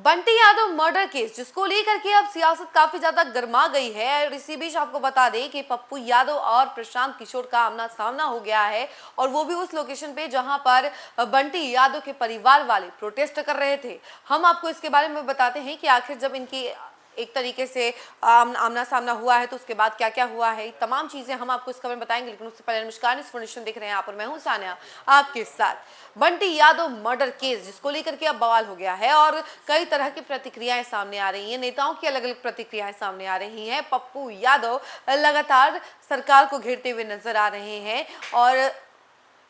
Bunty Yadav murder case जिसको लेकर के अब सियासत काफी ज्यादा गर्मा गई है। और इसी बीच आपको बता दें कि पप्पू यादव और प्रशांत किशोर का आमना सामना हो गया है, और वो भी उस लोकेशन पे जहां पर बंटी यादव के परिवार वाले प्रोटेस्ट कर रहे थे। हम आपको इसके बारे में बताते हैं कि आखिर जब इनकी एक तरीके से आमना सामना हुआ है तो उसके बाद क्या क्या हुआ है, तमाम चीजें हम आपको इस खबर में बताएंगे। लेकिन उससे पहले नमस्कार, इन्फॉर्मेशन देख रहे हैं आप और मैं हूं सानिया आपके साथ। बंटी यादव मर्डर केस जिसको लेकर के अब बवाल हो गया है और कई तरह की प्रतिक्रियाएं सामने आ रही हैं, नेताओं की अलग अलग प्रतिक्रियाएं सामने आ रही हैं। पप्पू यादव लगातार सरकार को घेरते हुए नजर आ रहे हैं और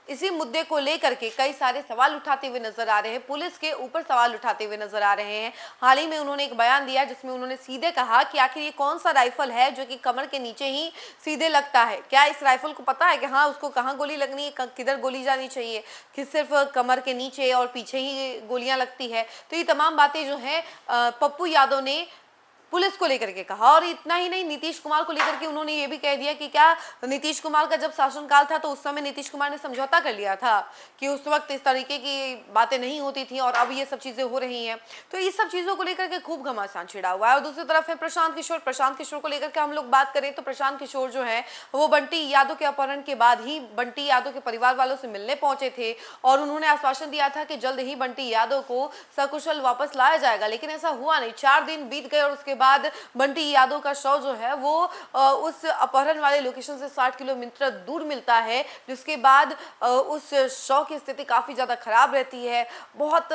इसी मुद्दे को लेकर के कई सारे सवाल उठाते हुए नजर आ रहे हैं, पुलिस के ऊपर सवाल उठाते हुए नजर आ रहे हैं। हाल ही में उन्होंने एक बयान दिया जिसमें उन्होंने सीधे कहा कि आखिर ये कौन सा राइफल है जो कि कमर के नीचे ही सीधे लगता है। क्या इस राइफल को पता है कि हाँ उसको कहाँ गोली लगनी है, किधर गोली जानी चाहिए, कि सिर्फ कमर के नीचे और पीछे ही गोलियां लगती है। तो ये तमाम बातें जो है पप्पू यादव ने पुलिस को लेकर के कहा। और इतना ही नहीं, नीतीश कुमार को लेकर के उन्होंने ये भी कह दिया कि क्या नीतीश कुमार का जब शासनकाल था तो उस समय नीतीश कुमार ने समझौता कर लिया था कि उस वक्त इस तरीके की बातें नहीं होती थी और अब ये सब चीजें हो रही हैं। तो इस सब चीजों को लेकर के खूब घमासान छिड़ा हुआ है। और दूसरी तरफ है प्रशांत किशोर। प्रशांत किशोर को लेकर के हम लोग बात करें तो प्रशांत किशोर जो है वो बंटी यादव के अपहरण के बाद ही बंटी यादव के परिवार वालों से मिलने पहुंचे थे और उन्होंने आश्वासन दिया था कि जल्द ही बंटी यादव को सकुशल वापस लाया जाएगा। लेकिन ऐसा हुआ नहीं। 4 दिन बीत गए और उसके बाद बंटी यादव का शव जो है वो उस अपहरण वाले लोकेशन से 60 किलोमीटर दूर मिलता है, जिसके बाद उस शव की स्थिति काफी ज्यादा खराब रहती है। बहुत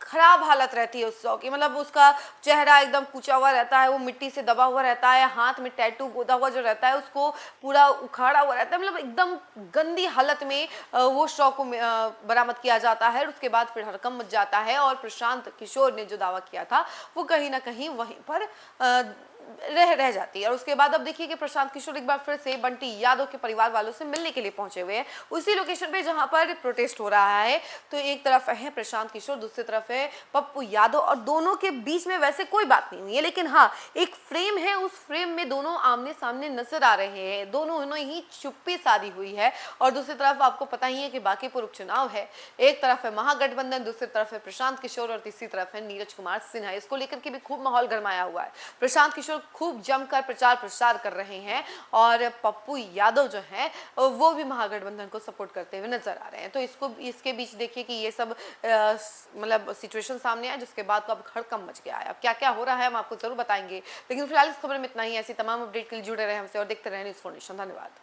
खराब हालत रहती है उस शव की, मतलब उसका चेहरा एकदम कुचा हुआ रहता है, वो मिट्टी से दबा हुआ रहता है, हाथ में टैटू गोदा हुआ जो रहता है उसको पूरा उखाड़ा हुआ रहता है। मतलब एकदम गंदी हालत में वो शव को बरामद किया जाता है। और उसके बाद फिर हड़कंप मच जाता है और प्रशांत किशोर ने जो दावा किया था वो कहीं ना कहीं वहीं पर रह जाती है। और उसके बाद अब देखिए कि प्रशांत किशोर एक बार फिर से बंटी यादव के परिवार वालों से मिलने के लिए पहुंचे हुए हैं उसी लोकेशन पे जहां पर प्रोटेस्ट हो रहा है। तो एक तरफ है प्रशांत किशोर, दूसरी तरफ है पप्पू यादव, और दोनों के बीच में वैसे कोई बात नहीं हुई है, लेकिन हाँ एक फ्रेम है, उस फ्रेम में दोनों आमने सामने नजर आ रहे हैं, दोनों ही चुप्पी साधी हुई है। और दूसरी तरफ आपको पता ही है कि बांकीपुर उपचुनाव है, एक तरफ है महागठबंधन, दूसरी तरफ है प्रशांत किशोर और तीसरी तरफ है नीरज कुमार सिन्हा। इसको लेकर के भी खूब माहौल गरमाया हुआ है। प्रशांत किशोर खूब जमकर प्रचार प्रसार कर रहे हैं और पप्पू यादव जो है वो भी महागठबंधन को सपोर्ट करते हुए नजर आ रहे हैं। तो इसके बीच देखिए कि ये सब मतलब सिचुएशन सामने आया जिसके बाद तो अब हड़कंप मच गया है। अब क्या क्या हो रहा है हम आपको जरूर बताएंगे, लेकिन फिलहाल इस खबर में इतना ही। ऐसी तमाम अपडेट के लिए जुड़े रहे हमसे और देखते रहे न्यूज़ फाउंडेशन। धन्यवाद।